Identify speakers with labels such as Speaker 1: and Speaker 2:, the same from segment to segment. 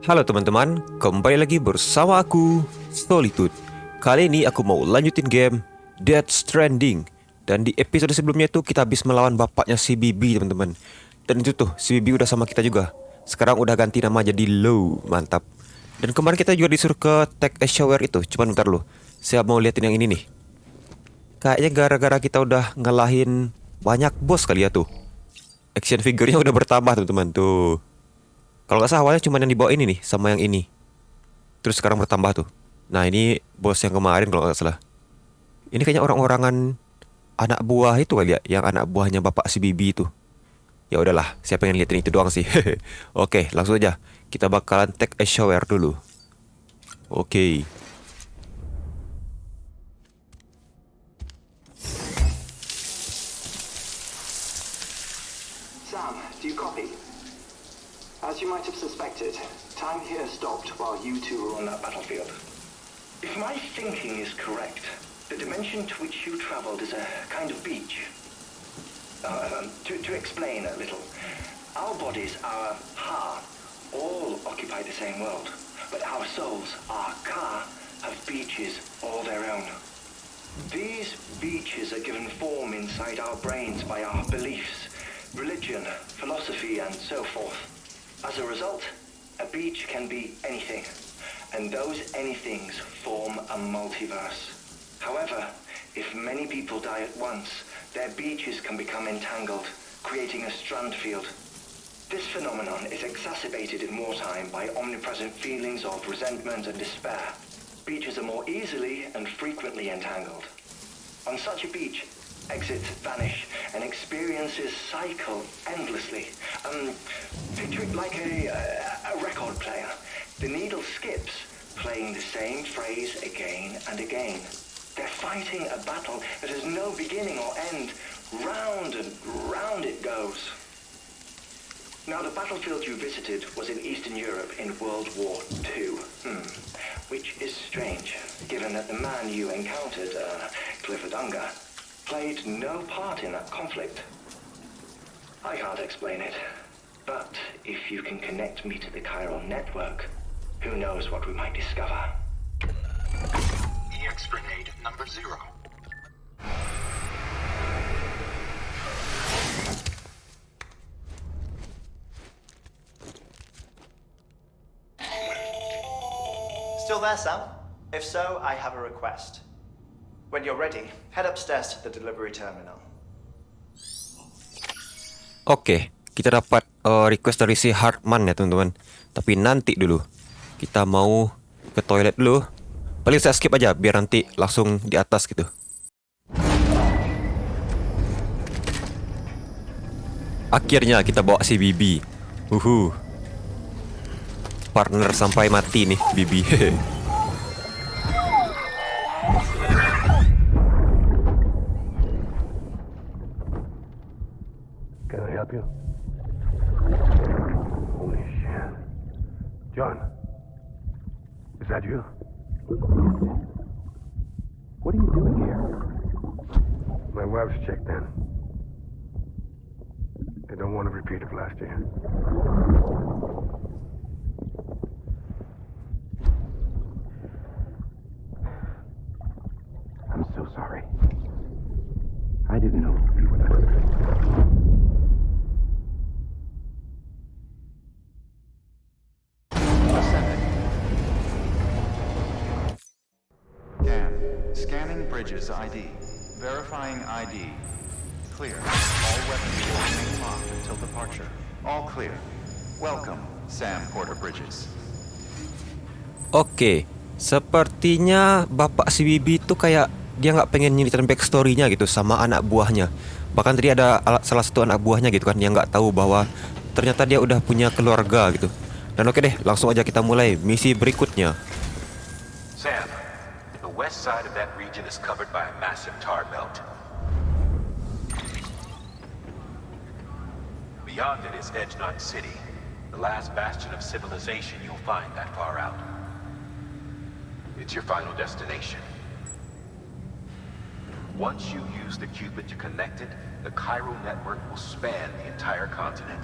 Speaker 1: Halo teman-teman, kembali lagi bersama aku, Solitude. Kali ini aku mau lanjutin game Stranding. Dan di episode sebelumnya itu kita habis melawan bapaknya si Bibi teman-teman. Dan itu tuh, si Bibi udah sama kita juga. Sekarang udah ganti nama jadi Low, mantap. Dan kemarin kita juga disuruh ke take a shower itu. Cuman bentar loh, saya mau liatin yang ini nih. Kayaknya gara-gara kita udah ngalahin banyak bos kali ya tuh. Action figure-nya udah bertambah teman-teman tuh. Kalau nggak salah awalnya cuma yang di bawah ini nih sama yang ini. Terus sekarang bertambah tuh. Nah ini bos yang kemarin kalau nggak salah. Ini kayaknya orang-orangan anak buah itu kali ya, yang anak buahnya bapak si Bibi itu. Ya udahlah, siapa yang liatin itu doang sih. Oke, langsung aja. Kita bakalan take a shower dulu. Oke.
Speaker 2: Sam, do you copy? As you might have suspected, time here stopped while you two were on that battlefield. If my thinking is correct, the dimension to which you traveled is a kind of beach. To explain a little, our bodies, our ha, all occupy the same world, but our souls, our ka, have beaches all their own. These beaches are given form inside our brains by our beliefs, religion, philosophy, and so forth. As a result, a beach can be anything, and those anythings form a multiverse. However, if many people die at once, their beaches can become entangled, creating a strand field. This phenomenon is exacerbated in wartime by omnipresent feelings of resentment and despair. Beaches are more easily and frequently entangled. On such a beach, exits vanish and experiences cycle endlessly. Picture it like a record player. The needle skips, playing the same phrase again and again. They're fighting a battle that has no beginning or end. Round and round it goes. Now, the battlefield you visited was in Eastern Europe in World War II. Which is strange, given that the man you encountered, Clifford Unger, played no part in that conflict. I can't explain it, but if you can connect me to the chiral network, who knows what we might discover.
Speaker 3: EX grenade number 0.
Speaker 4: Still there, Sam? If so, I have a request. When you're ready, head upstairs to the delivery terminal.
Speaker 1: Oke, kita dapat request dari si Heartman ya teman-teman. Tapi nanti dulu. Kita mau ke toilet dulu. Paling saya skip aja biar nanti langsung di atas gitu. Akhirnya kita bawa si Bibi. Partner sampai mati nih Bibi.
Speaker 5: Can I help you? Holy shit. John, is that you? What are you doing here? My wife's checked in. I don't want to repeat of last year. I'm so sorry. I didn't know you were that.
Speaker 3: Scanning Bridges ID. Verifying ID. Clear. All weapons will remain locked until departure. All clear. Welcome, Sam Porter Bridges.
Speaker 1: Oke, sepertinya bapak si Bibi tuh kayak dia nggak pengen nyeritain backstory-nya gitu sama anak buahnya. Bahkan tadi ada salah satu anak buahnya gitu kan yang nggak tahu bahwa ternyata dia udah punya keluarga gitu. Dan oke deh, langsung aja kita mulai misi berikutnya.
Speaker 6: Sam, the west side of that region is covered by a massive tar belt. Beyond it is Edgenot City, the last bastion of civilization you'll find that far out. It's your final destination. Once you use the Cupid to connect it, the chiral network will span the entire continent.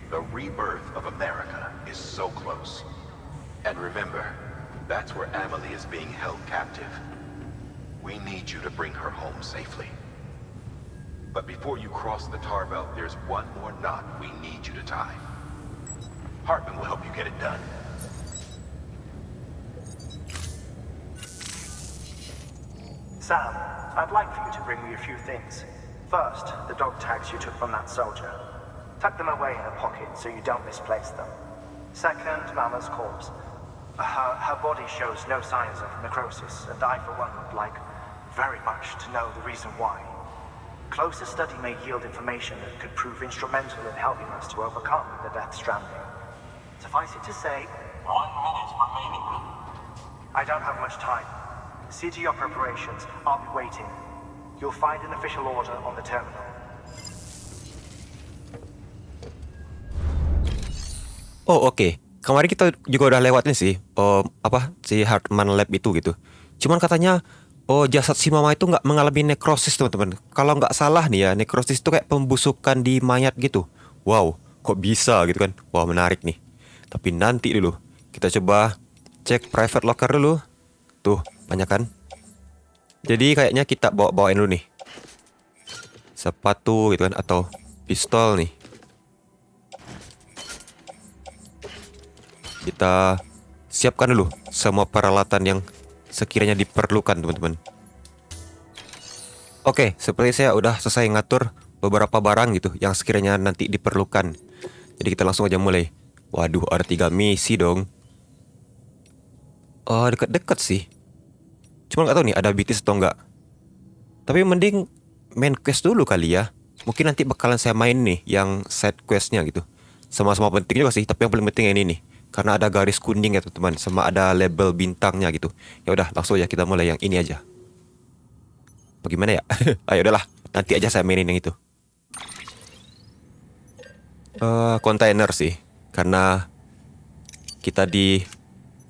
Speaker 6: The rebirth of America is so close. And remember, that's where Amelie is being held captive. We need you to bring her home safely. But before you cross the tar belt, there's one more knot we need you to tie. Heartman will help you get it done.
Speaker 7: Sam, I'd like for you to bring me a few things. First, the dog tags you took from that soldier. Tuck them away in a pocket so you don't misplace them. Second, Mama's corpse. Her body shows no signs of necrosis, and I, for one, would like very much to know the reason why. Closer study may yield information that could prove instrumental in helping us to overcome the Death Stranding. Suffice it to say, 1 minute remaining. I don't have much time. See to your preparations. I'll be waiting. You'll find an official order on the terminal.
Speaker 1: Oh oke. Kemarin kita juga udah lewatin sih si Heartman Lab itu gitu. Cuman katanya jasad si mama itu nggak mengalami nekrosis teman-teman. Kalau nggak salah nih ya, nekrosis itu kayak pembusukan di mayat gitu. Wow, kok bisa gitu kan? Wah, menarik nih. Tapi nanti dulu kita coba cek private locker dulu. Tuh, banyak kan? Jadi kayaknya kita bawain dulu nih sepatu gitu kan, atau pistol nih. Kita siapkan dulu semua peralatan yang sekiranya diperlukan teman-teman. Oke, seperti saya udah selesai ngatur beberapa barang gitu yang sekiranya nanti diperlukan. Jadi kita langsung aja mulai. Waduh, ada 3 misi dong. Oh, deket-deket sih. Cuma nggak tahu nih ada BTS atau enggak. Tapi mending main quest dulu kali ya. Mungkin nanti bakalan saya main nih yang side questnya gitu. Sama-sama penting juga sih, tapi yang paling penting ini nih. Karena ada garis kuning ya teman-teman, sama ada label bintangnya gitu. Ya udah, langsung aja kita mulai yang ini aja. Bagaimana ya? Ayo udahlah, nanti aja saya mainin yang itu. Kontainer sih, karena kita di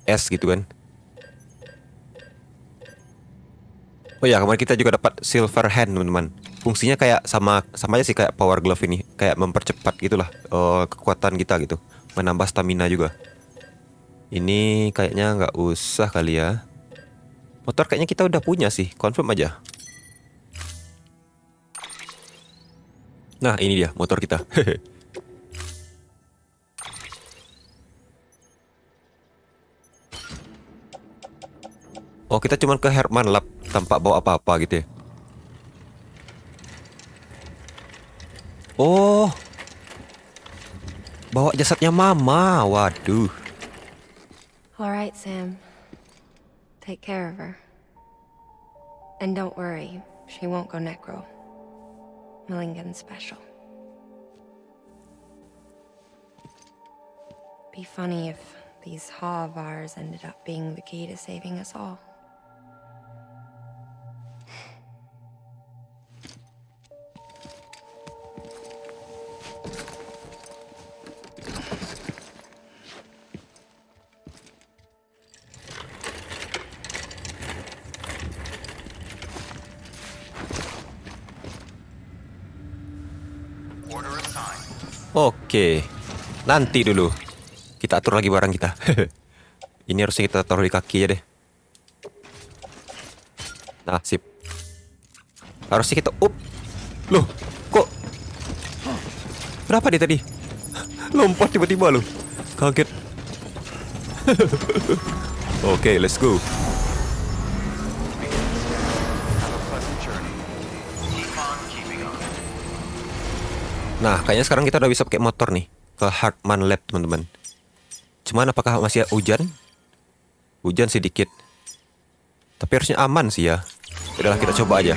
Speaker 1: es gitu kan. Oh ya, kemarin kita juga dapat silver hand teman-teman. Fungsinya kayak sama aja sih kayak power glove ini, kayak mempercepat gitulah kekuatan kita gitu, menambah stamina juga. Ini kayaknya nggak usah kali ya. Motor kayaknya kita udah punya sih, confirm aja. Nah, ini dia motor kita. Oh, kita cuman ke Heartman Lab tanpa bawa apa-apa gitu ya. Oh, bawa jasadnya mama. Waduh.
Speaker 8: All right, Sam. Take care of her. And don't worry, she won't go necro. Millington's special. Be funny if these Ha of ours ended up being the key to saving us all.
Speaker 1: Oke, nanti dulu kita atur lagi barang kita. Ini harusnya kita taruh di kaki aja deh. Nah, sip. Harusnya kita Loh, kok kenapa dia tadi lompat tiba-tiba loh? Kaget. Oke, let's go. Nah, kayaknya sekarang kita udah bisa pakai motor nih ke Heartman Lab, teman-teman. Cuman apakah masih hujan? Hujan sedikit. Tapi harusnya aman sih ya. Udahlah, kita coba aja.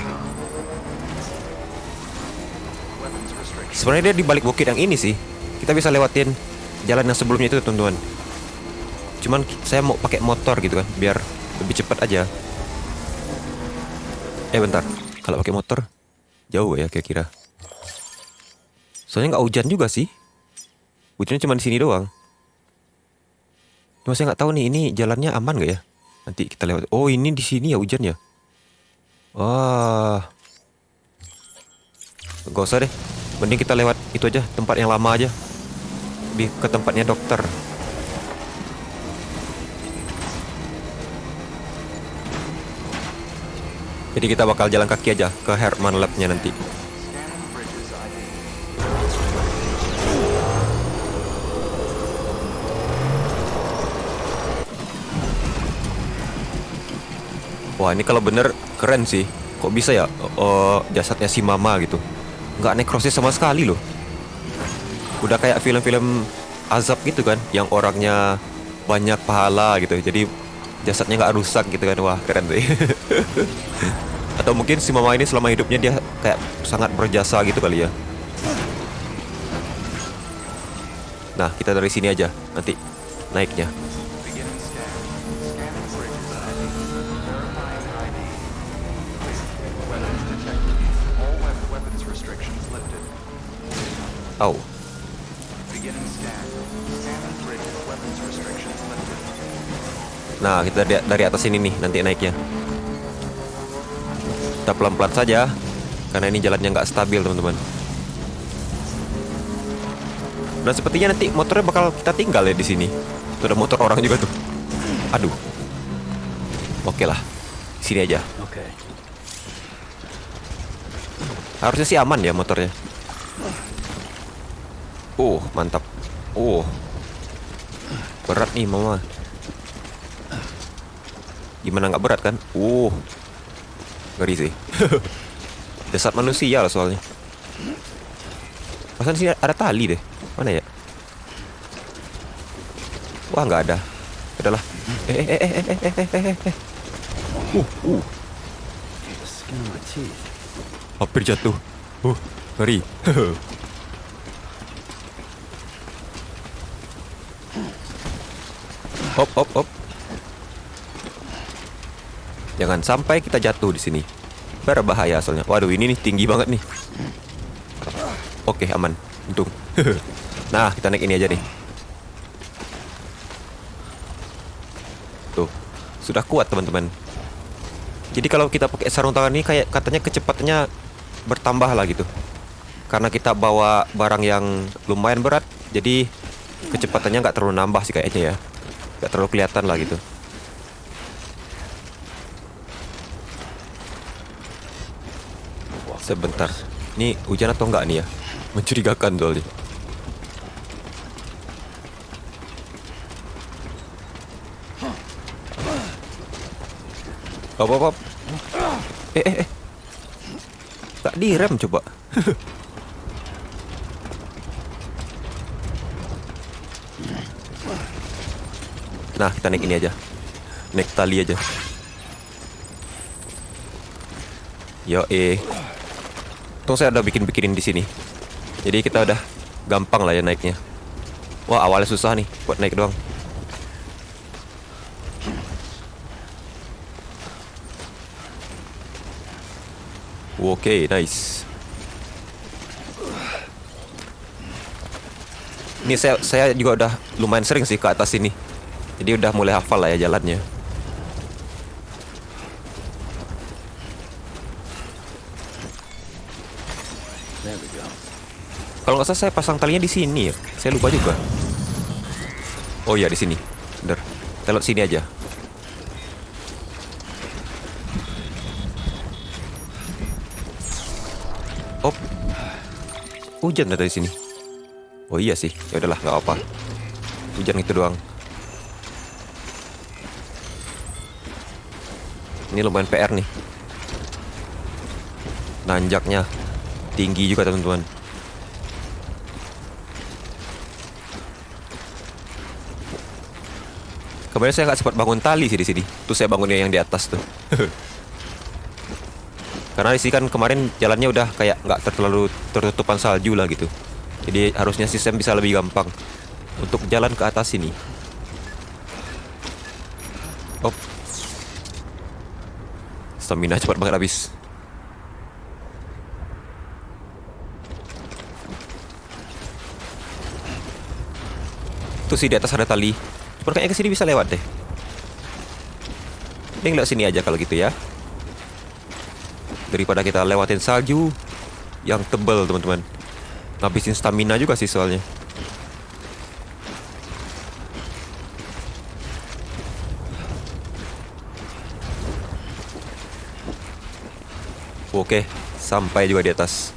Speaker 1: Sebenarnya dia di balik bukit yang ini sih. Kita bisa lewatin jalan yang sebelumnya itu, teman-teman. Cuman saya mau pakai motor gitu kan, biar lebih cepat aja. Bentar. Kalau pakai motor jauh ya kira-kira. Soalnya nggak hujan juga sih. Hujannya cuma di sini doang. Cuma saya nggak tahu nih, ini jalannya aman nggak ya? Nanti kita lewat. Oh, ini di sini ya hujannya. Wah. Gak usah deh. Mending kita lewat itu aja, tempat yang lama aja. Ke tempatnya dokter. Jadi kita bakal jalan kaki aja ke Heartman Lab-nya nanti.
Speaker 3: Scanning bridges ID.
Speaker 1: Wah, ini kalau bener keren sih. Kok bisa ya jasadnya si mama gitu nggak nekrosis sama sekali loh. Udah kayak film-film azab gitu kan, yang orangnya banyak pahala gitu, jadi jasadnya nggak rusak gitu kan. Wah, keren sih. Atau mungkin si mama ini selama hidupnya dia kayak sangat berjasa gitu kali ya. Nah, kita dari sini aja nanti naiknya.
Speaker 3: Beginning scan. Scanning bridges ID. Verifying ID. Weapons detected. All weapons restrictions lifted.
Speaker 1: Au.
Speaker 3: Beginning scan. Scanning bridges. Weapons restrictions lifted.
Speaker 1: Nah, kita dari atas ini nih nanti naiknya. Kita pelan-pelan saja karena ini jalannya nggak stabil, teman-teman. Dan sepertinya nanti motornya bakal kita tinggal ya di sini. Tuh ada motor orang juga tuh. Aduh. Oke lah. Sini aja.
Speaker 5: Okay.
Speaker 1: Harusnya sih aman ya motornya. Mantap. Berat nih mama. Gimana nggak berat kan? Ngeri sih. Jasad manusia lah soalnya. Pasan sini ada tali deh. Mana ya? Wah, nggak ada. Udahlah.
Speaker 5: The skin on my teeth.
Speaker 1: Hampir jatuh. Ngeri. Hop. Jangan sampai kita jatuh di sini. Berbahaya soalnya. Waduh, ini nih tinggi banget nih. Oke, aman. Untung. Nah, kita naik ini aja nih. Tuh, sudah kuat teman-teman. Jadi kalau kita pakai sarung tangan ini kayak katanya kecepatannya bertambah lah gitu. Karena kita bawa barang yang lumayan berat, jadi kecepatannya nggak terlalu nambah sih kayaknya ya. Nggak terlalu kelihatan lah gitu. Sebentar. Ini hujan atau enggak nih ya? Mencurigakan soalnya. Hop. Gak direm coba. Nah, kita naik ini aja. Naik tali aja. Untung saya udah bikinin di sini. Jadi kita udah gampang lah ya naiknya. Wah, awalnya susah nih buat naik doang. Oke, nice. Ini saya juga udah lumayan sering sih ke atas sini. Jadi udah mulai hafal lah ya jalannya.
Speaker 5: There we go.
Speaker 1: Kalau nggak salah saya pasang talinya di sini ya. Saya lupa juga. Oh iya, di sini. Bener. Kita lewat sini aja. Hop. Hujan dari sini. Oh iya sih. Ya udahlah, nggak apa. Hujan itu doang. Ini lumayan PR nih. Nanjaknya tinggi juga teman-teman. Kemarin saya nggak sempat bangun tali sih di sini. Tuh saya bangunnya yang di atas tuh. Karena di sini kan kemarin jalannya udah kayak nggak terlalu tertutupan salju lah gitu. Jadi harusnya sistem bisa lebih gampang untuk jalan ke atas sini. Hop. Stamina cepat banget habis. Tuh sih di atas ada tali. Cuma kayaknya kesini bisa lewat deh. Ini lewat sini aja kalau gitu ya. Daripada kita lewatin salju yang tebal teman-teman. Ngabisin stamina juga sih soalnya. Oke, sampai juga di atas.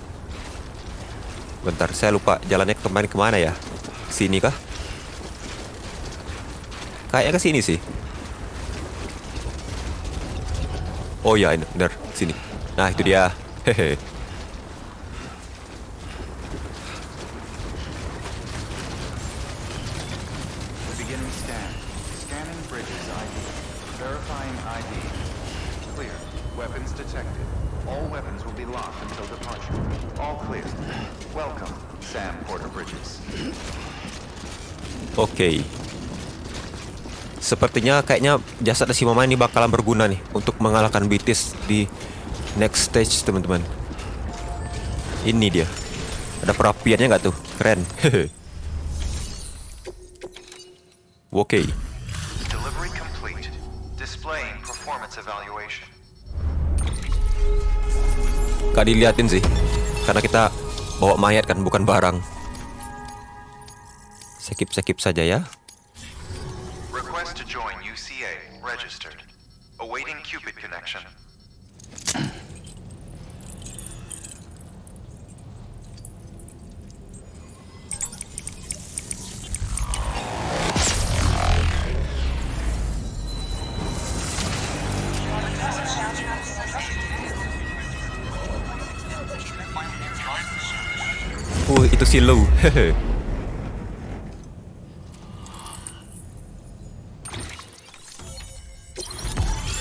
Speaker 1: Bentar, saya lupa jalannya kemana ya? Sini kah? Kayaknya ke sini sih. Oh ya, ini bener, sini. Nah, itu dia. Hehe.
Speaker 3: Beginning scan. Scanning bridges ID. Verifying ID. Clear. Weapons detected. All weapons will be locked until departure. All clear. Welcome, Sam Porter Bridges.
Speaker 1: Oke. Sepertinya kayaknya jasad si mama ini bakalan berguna nih untuk mengalahkan Beatrice di next stage, teman-teman. Ini dia. Ada perapiannya nggak tuh? Keren. Oke.
Speaker 3: Delivery complete. Displaying performance evaluation.
Speaker 1: Gak diliatin sih, karena kita bawa mayat kan, bukan barang. Skip saja ya.
Speaker 3: Request to join UCA. Registered. Awaiting Cupid connection.
Speaker 1: Itu si Lou.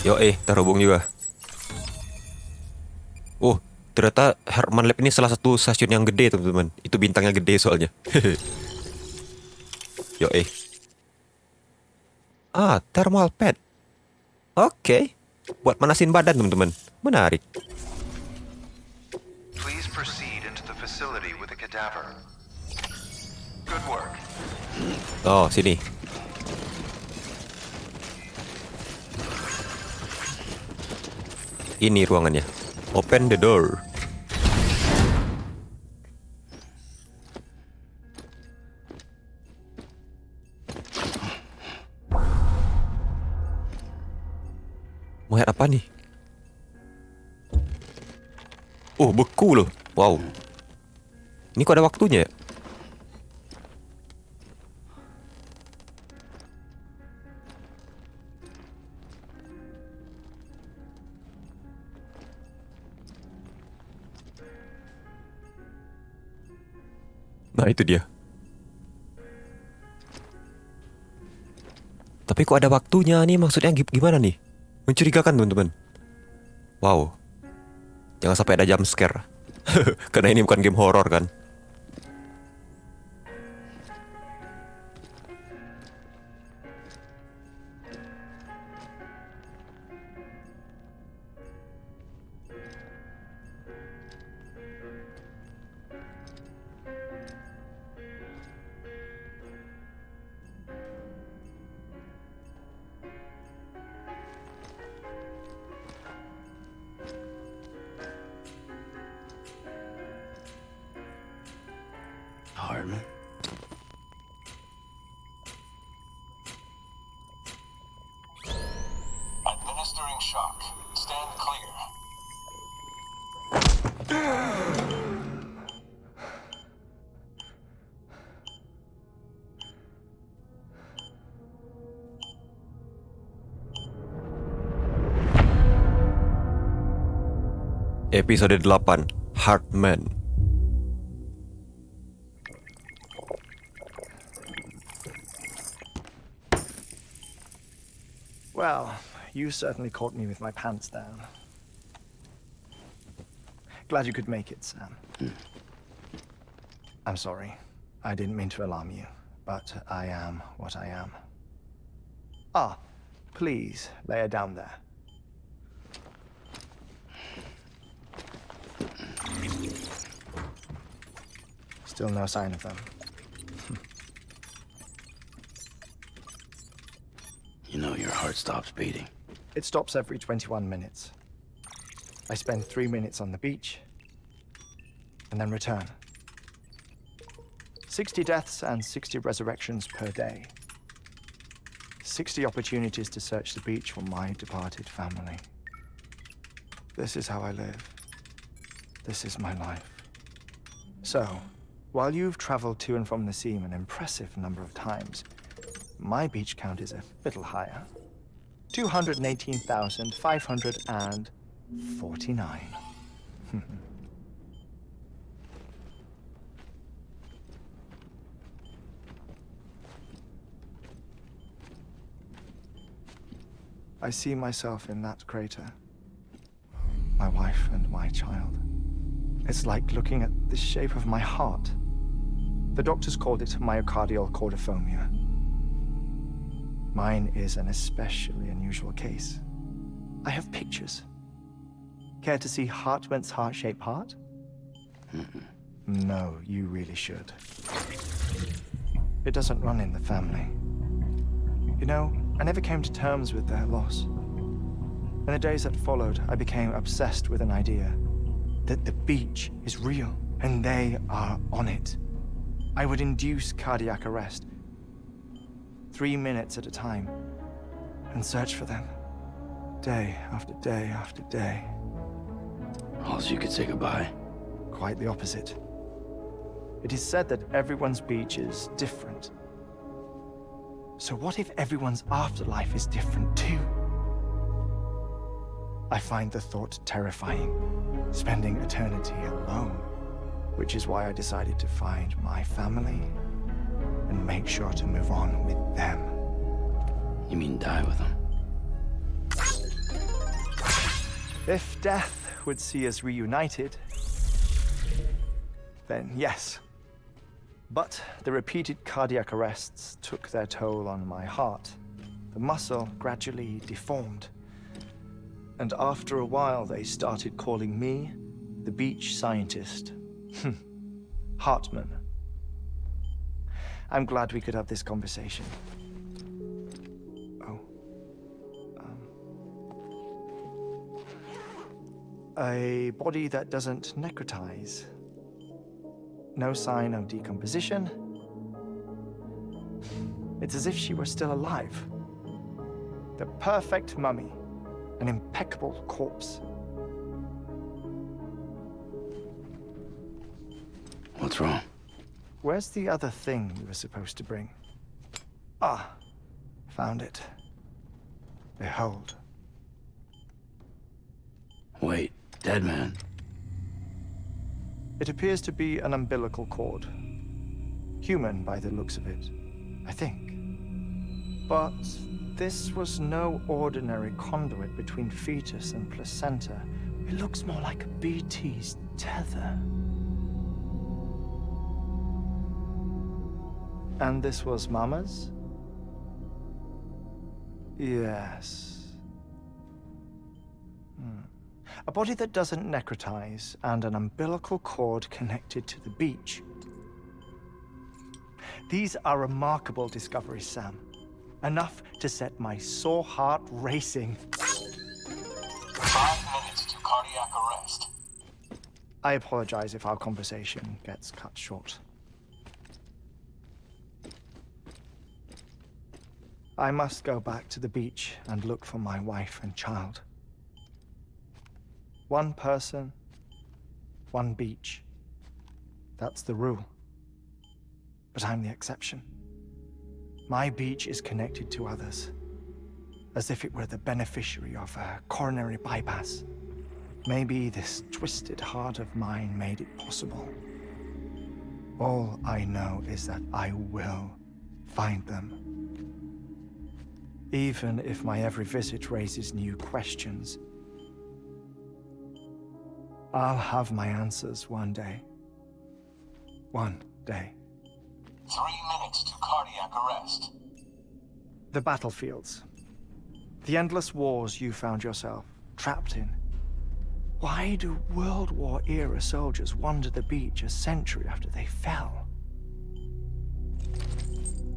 Speaker 1: Yo, terhubung juga. Ternyata Heartman Lab ini salah satu stasiun yang gede, teman-teman. Itu bintangnya gede soalnya. Yo, thermal pad. Oke. Buat manasin badan, teman-teman. Menarik.
Speaker 3: Please proceed into the facility with a cadaver. Good work.
Speaker 1: Oh, sini. Ini ruangannya. Open the door. Mau lihat apa nih? Oh, beku loh. Wow. Ini kok ada waktunya ya? Nah, itu dia. Tapi kok ada waktunya nih? Maksudnya gimana nih? Mencurigakan, teman-teman. Wow. Jangan sampai ada jump scare. Karena ini bukan game horor kan.
Speaker 9: Heartman?
Speaker 10: Administering shock. Stand clear.
Speaker 1: Episode 8, Heartman.
Speaker 7: Well, you certainly caught me with my pants down. Glad you could make it, Sam. I'm sorry. I didn't mean to alarm you, but I am what I am. Please, lay her down there. Still no sign of them.
Speaker 9: You know your heart stops beating.
Speaker 7: It stops every 21 minutes. I spend 3 minutes on the beach, and then return. 60 deaths and 60 resurrections per day. 60 opportunities to search the beach for my departed family. This is how I live. this is my life. So, while you've traveled to and from the sea an impressive number of times, my beach count is a little higher. 218,549. I see myself in that crater. My wife and my child. It's like looking at the shape of my heart. The doctors called it myocardial cordiformia. Mine is an especially unusual case. I have pictures. Care to see Heartman's heart-shaped heart? No, you really should. It doesn't run in the family. You know, I never came to terms with their loss. In the days that followed, I became obsessed with an idea that the beach is real and they are on it. I would induce cardiac arrest, 3 minutes at a time, and search for them, day after day after day.
Speaker 9: All so you could say goodbye?
Speaker 7: Quite the opposite. It is said that everyone's beach is different. So what if everyone's afterlife is different too? I find the thought terrifying, spending eternity alone, which is why I decided to find my family and make sure to move on with them.
Speaker 9: You mean die with them?
Speaker 7: If death would see us reunited, then yes. But the repeated cardiac arrests took their toll on my heart. The muscle gradually deformed. And after a while, they started calling me the beach scientist. Heartman. I'm glad we could have this conversation. Oh. A body that doesn't necrotize. No sign of decomposition. It's as if she were still alive. The perfect mummy. An impeccable corpse.
Speaker 9: What's wrong?
Speaker 7: Where's the other thing we were supposed to bring? Ah, found it. Behold.
Speaker 9: Wait, dead man.
Speaker 7: It appears to be an umbilical cord. Human by the looks of it, I think. But this was no ordinary conduit between fetus and placenta. It looks more like a BT's tether. And this was Mama's? Yes. A body that doesn't necrotize and an umbilical cord connected to the beach. These are remarkable discoveries, Sam. Enough to set my sore heart racing.
Speaker 10: 5 minutes to cardiac arrest.
Speaker 7: I apologize if our conversation gets cut short. I must go back to the beach and look for my wife and child. One person, one beach. That's the rule. But I'm the exception. My beach is connected to others, as if it were the beneficiary of a coronary bypass. Maybe this twisted heart of mine made it possible. All I know is that I will find them. Even if my every visit raises new questions, I'll have my answers one day. One day.
Speaker 10: 3 minutes to cardiac arrest.
Speaker 7: The battlefields. The endless wars you found yourself trapped in. Why do World War-era soldiers wander the beach a century after they fell?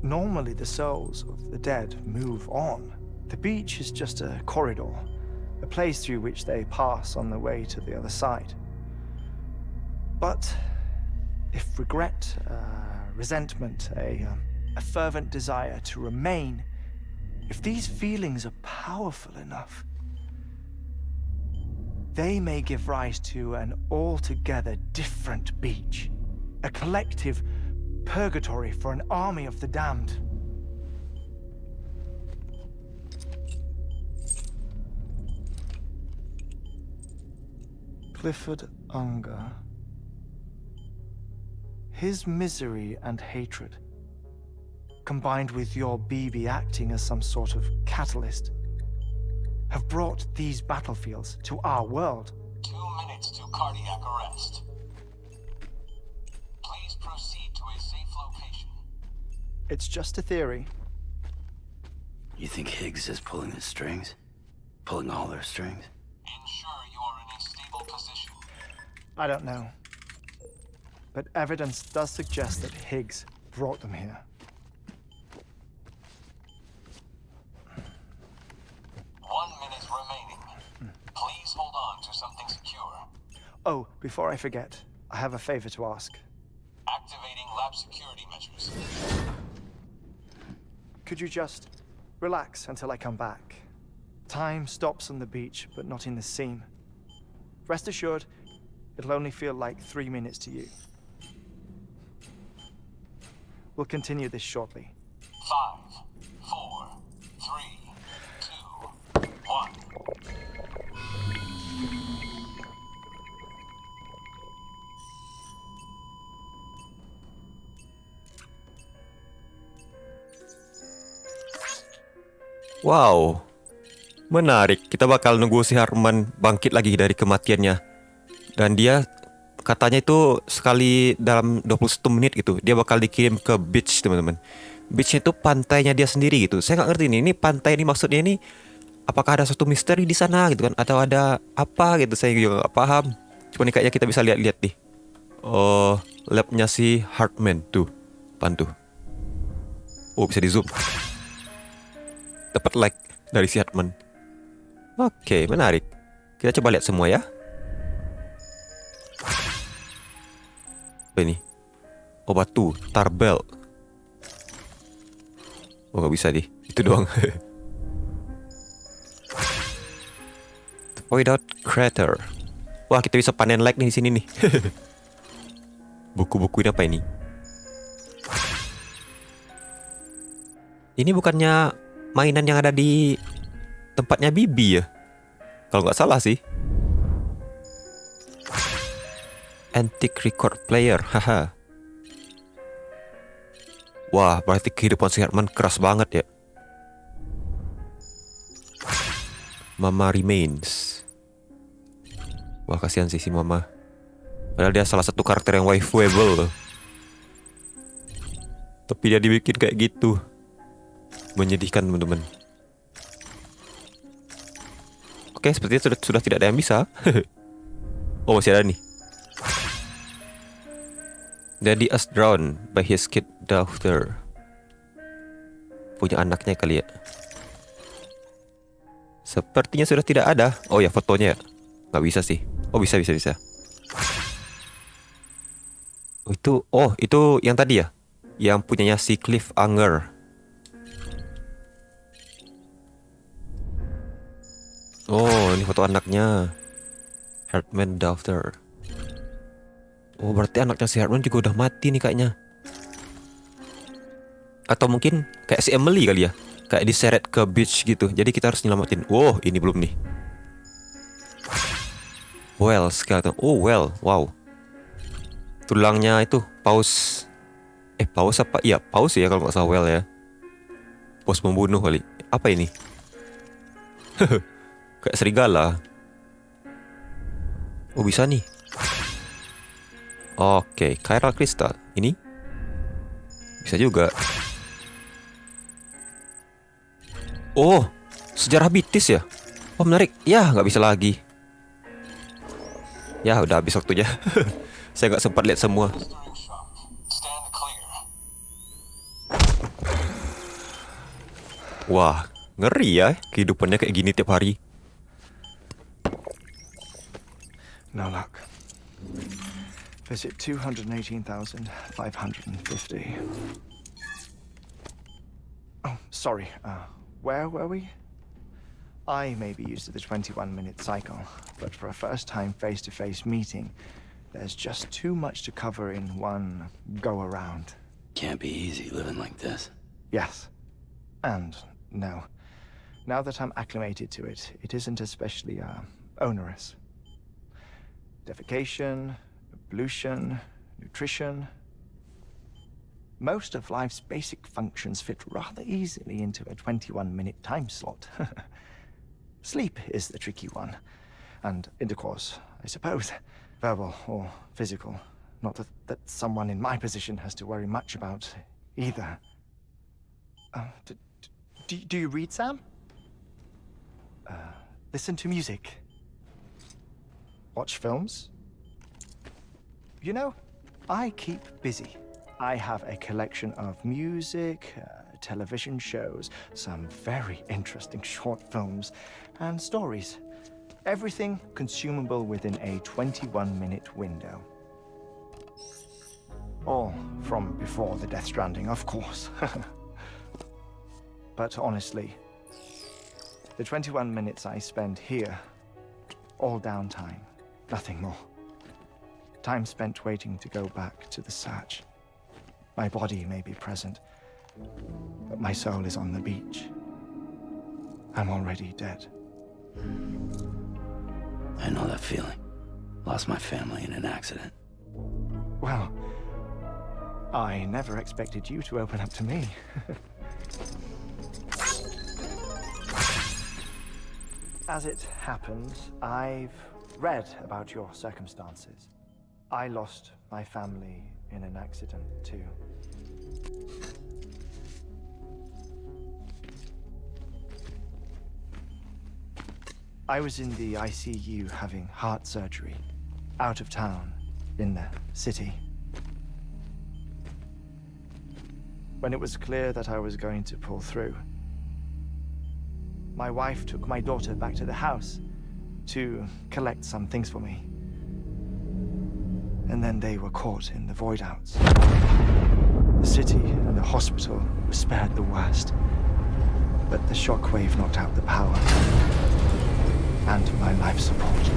Speaker 7: Normally, the souls of the dead move on. The beach is just a corridor, a place through which they pass on the way to the other side. But if regret, resentment, a fervent desire to remain, if these feelings are powerful enough, they may give rise to an altogether different beach. A collective purgatory for an army of the damned. Clifford Unger. His misery and hatred, combined with your BB acting as some sort of catalyst, have brought these battlefields to our world.
Speaker 10: 2 minutes to cardiac arrest. Please proceed to a safe location.
Speaker 7: It's just a theory.
Speaker 9: You think Higgs is pulling the strings? Pulling all their strings?
Speaker 10: Ensure you are in a stable position.
Speaker 7: I don't know. But evidence does suggest that Higgs brought them here.
Speaker 10: 1 minute remaining. Please hold on to something secure.
Speaker 7: Oh, before I forget, I have a favor to ask.
Speaker 10: Activating lab security measures.
Speaker 7: Could you just relax until I come back? Time stops on the beach, but not in the scene. Rest assured, it'll only feel like 3 minutes to you. We'll continue this shortly.
Speaker 10: 5, 4, 3, 2, 1.
Speaker 1: Wow, menarik. Kita bakal nunggu si Heartman bangkit lagi dari kematiannya. Dan dia katanya itu sekali dalam 21 menit gitu, dia bakal dikirim ke beach, teman-teman. Beachnya itu pantainya dia sendiri gitu. Saya nggak ngerti nih, ini pantai ini maksudnya ini apakah ada suatu misteri di sana gitu kan, atau ada apa gitu, saya juga nggak paham. Cuma nih kayaknya kita bisa lihat-lihat nih. Oh, labnya si Heartman tuh, pantu. Oh, bisa di zoom. Dapat like dari si Heartman. Oke, menarik. Kita coba lihat semua ya. Apa ini? Oh, batu, tarbell. Oh, nggak bisa deh. Itu doang. Void crater. Wah, kita bisa panen like nih di sini nih. Buku-buku ini apa ini? Ini bukannya mainan yang ada di tempatnya Bibi ya? Kalau nggak salah sih. Antique record player, haha. Wah, berarti kehidupan si Heartman keras banget ya. Mama remains. Wah, kasihan sih si Mama. Padahal dia salah satu karakter yang waifuable. Tapi dia dibikin kayak gitu. Menyedihkan, teman-teman. Oke, sepertinya sudah tidak ada yang bisa. Oh, masih ada nih. Daddy is drowned by his kid daughter. Punya anaknya kali ya. Sepertinya sudah tidak ada. Oh ya, fotonya ya. Nggak bisa sih. Oh, bisa. Oh, itu yang tadi ya. Yang punyanya si Cliff Unger. Oh, ini foto anaknya. Heartman daughter. Oh, berarti anaknya si Heartman juga udah mati nih kayaknya. Atau mungkin kayak si Emily kali ya. Kayak diseret ke beach gitu. Jadi kita harus nyelamatin. Wow, ini belum nih. Well, skeleton. Oh, well, wow. Tulangnya itu paus. Paus apa? Iya, paus ya kalau nggak salah, well ya. Paus pembunuh kali. Apa ini? Kayak serigala. Oh, bisa nih. Oke, chiral crystal. Ini bisa juga. Oh, sejarah Bitis ya. Oh, menarik. Ya, nggak bisa lagi. Ya, udah habis waktunya. Saya nggak sempat lihat semua. Wah, ngeri ya kehidupannya kayak gini tiap hari.
Speaker 7: No luck. Visit 218,550. Oh, sorry. Where were we? I may be used to the 21-minute cycle, but for a first-time face-to-face meeting, there's just too much to cover in one go-around.
Speaker 9: Can't be easy living like this.
Speaker 7: Yes. And no. Now that I'm acclimated to it, it isn't especially, onerous. Defecation, ablution, nutrition. Most of life's basic functions fit rather easily into a 21-minute time slot. Sleep is the tricky one. And intercourse, I suppose. Verbal or physical. Not that someone in my position has to worry much about either. Do you read, Sam? Listen to music. Watch films. You know, I keep busy. I have a collection of music, television shows, some very interesting short films, and stories. Everything consumable within a 21-minute window. All from before the Death Stranding, of course. But honestly, the 21 minutes I spend here, all downtime, nothing more. Time spent waiting to go back to the search. My body may be present, but my soul is on the beach. I'm already dead.
Speaker 9: I know that feeling. Lost my family in an accident.
Speaker 7: Well, I never expected you to open up to me. As it happens, I've read about your circumstances. I lost my family in an accident, too. I was in the ICU having heart surgery, out of town, in the city. When it was clear that I was going to pull through, my wife took my daughter back to the house to collect some things for me. And then they were caught in the void-outs. The city and the hospital were spared the worst, but the shockwave knocked out the power and my life support.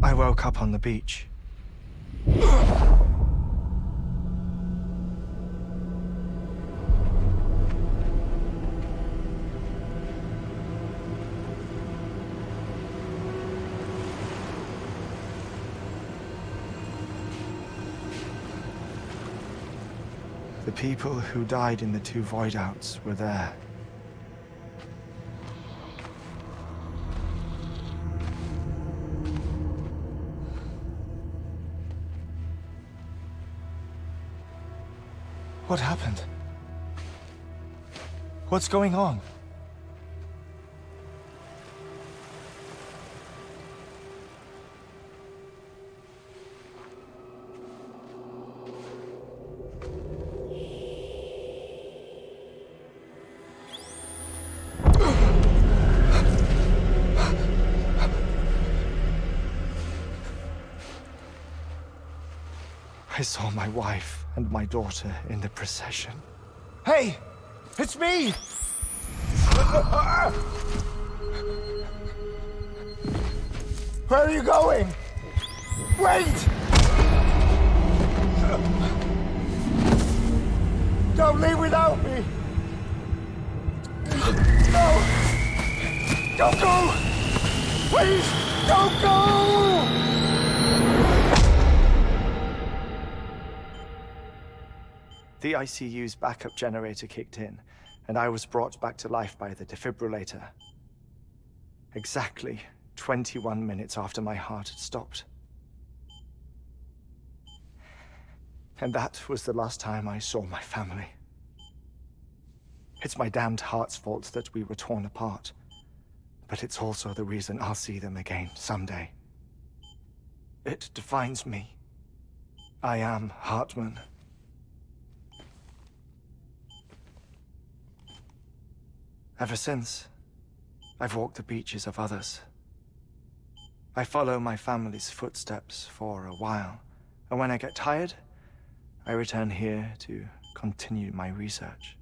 Speaker 7: I woke up on the beach. The people who died in the two void-outs were there. What happened? What's going on? I saw my wife and my daughter in the procession. Hey! It's me! Where are you going? Wait! Don't leave without me! No! Don't go! Please, don't go! The ICU's backup generator kicked in, and I was brought back to life by the defibrillator. Exactly 21 minutes after my heart had stopped. And that was the last time I saw my family. It's my damned heart's fault that we were torn apart, but it's also the reason I'll see them again someday. It defines me. I am Heartman. Ever since, I've walked the beaches of others. I follow my family's footsteps for a while, and when I get tired, I return here to continue my research.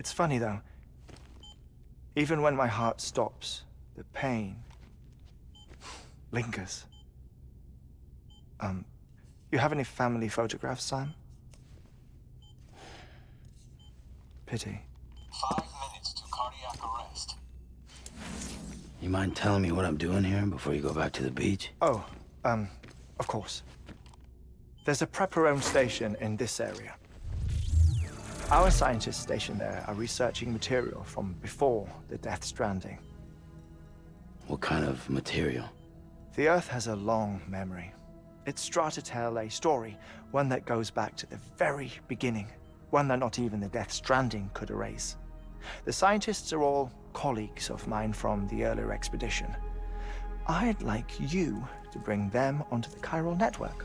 Speaker 7: It's funny though. Even when my heart stops, the pain lingers. You have any family photographs, Sam? Pity.
Speaker 10: 5 minutes to cardiac arrest.
Speaker 9: You mind telling me what I'm doing here before you go back to the beach?
Speaker 7: Oh, of course. There's a prepper-owned station in this area. Our scientists stationed there are researching material from before the Death Stranding.
Speaker 9: What kind of material?
Speaker 7: The Earth has a long memory. It's trying to tell a story, one that goes back to the very beginning, one that not even the Death Stranding could erase. The scientists are all colleagues of mine from the earlier expedition. I'd like you to bring them onto the chiral network.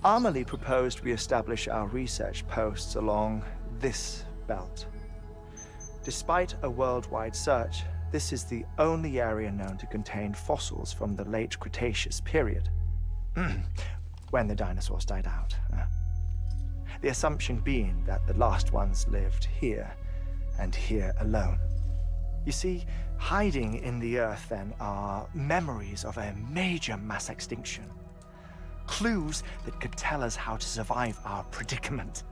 Speaker 7: Amelie proposed we establish our research posts along this belt. Despite a worldwide search, this is the only area known to contain fossils from the late Cretaceous period, when the dinosaurs died out. The assumption being that the last ones lived here, and here alone. You see, hiding in the Earth then are memories of a major mass extinction. Clues that could tell us how to survive our predicament.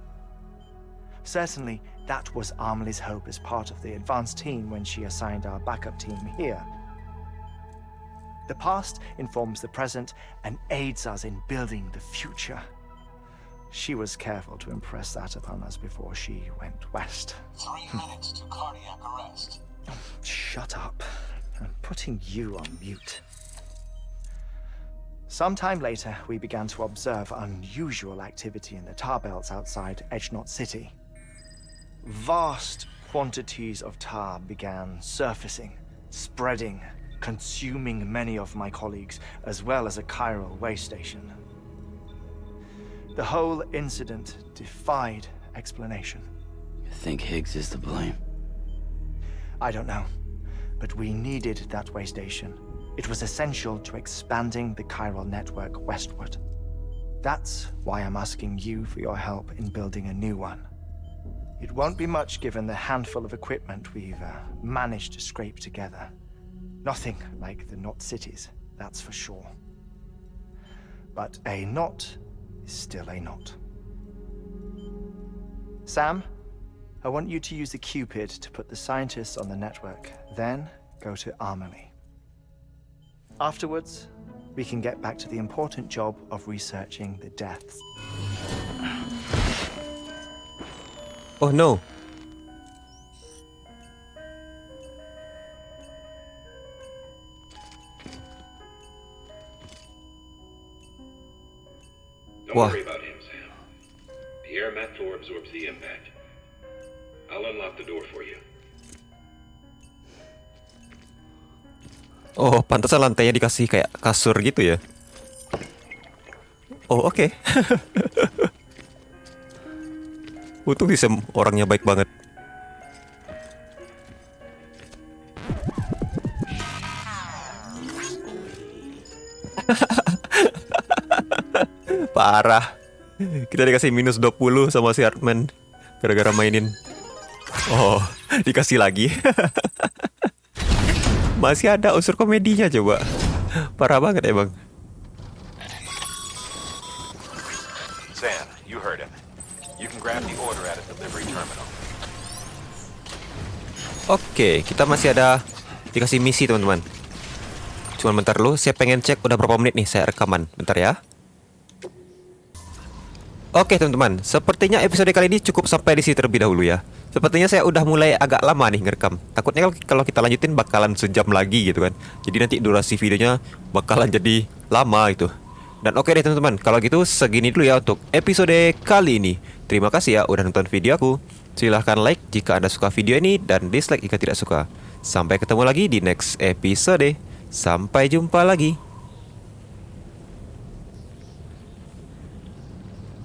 Speaker 7: Certainly, that was Amelie's hope as part of the advanced team when she assigned our backup team here. The past informs the present and aids us in building the future. She was careful to impress that upon us before she went west.
Speaker 10: 3 minutes to cardiac arrest.
Speaker 7: Shut up. I'm putting you on mute. Sometime later, we began to observe unusual activity in the tar belts outside Edgenot City. Vast quantities of tar began surfacing, spreading, consuming many of my colleagues, as well as a chiral way station. The whole incident defied explanation.
Speaker 9: You think Higgs is to blame?
Speaker 7: I don't know, but we needed that way station. It was essential to expanding the chiral network westward. That's why I'm asking you for your help in building a new one. It won't be much given the handful of equipment we've managed to scrape together. Nothing like the knot cities, that's for sure. But a knot is still a knot. Sam, I want you to use the Cupid to put the scientists on the network, then go to Amelie. Afterwards, we can get back to the important job of researching the deaths.
Speaker 1: Oh no.
Speaker 11: Don't
Speaker 1: Wah.
Speaker 11: worry about him, Sam. The air mat floor absorbs the impact. I'll unlock the door for you.
Speaker 1: Oh, pantesan lantainya dikasih kayak kasur gitu ya. Oh, oke. Untung sih Sam orangnya baik banget. Parah. Kita dikasih minus 20 sama si Heartman gara-gara mainin. Oh, dikasih lagi. Masih ada unsur komedinya coba. Parah banget emang.
Speaker 6: Sam, you heard him. You can grab the order at a delivery terminal.
Speaker 1: Oke, kita masih ada dikasih misi teman-teman. Cuman bentar dulu, saya pengen cek udah berapa menit nih saya rekaman. Bentar ya. Oke teman-teman, sepertinya episode kali ini cukup sampai di sini terlebih dahulu ya. Sepertinya saya udah mulai agak lama nih ngerekam. Takutnya kalau kita lanjutin bakalan sejam lagi gitu kan. Jadi nanti durasi videonya bakalan jadi lama itu. Dan oke deh teman-teman, kalau gitu segini dulu ya untuk episode kali ini. Terima kasih ya udah nonton video aku. Silahkan like jika Anda suka video ini dan dislike jika tidak suka. Sampai ketemu lagi di next episode. Sampai jumpa lagi.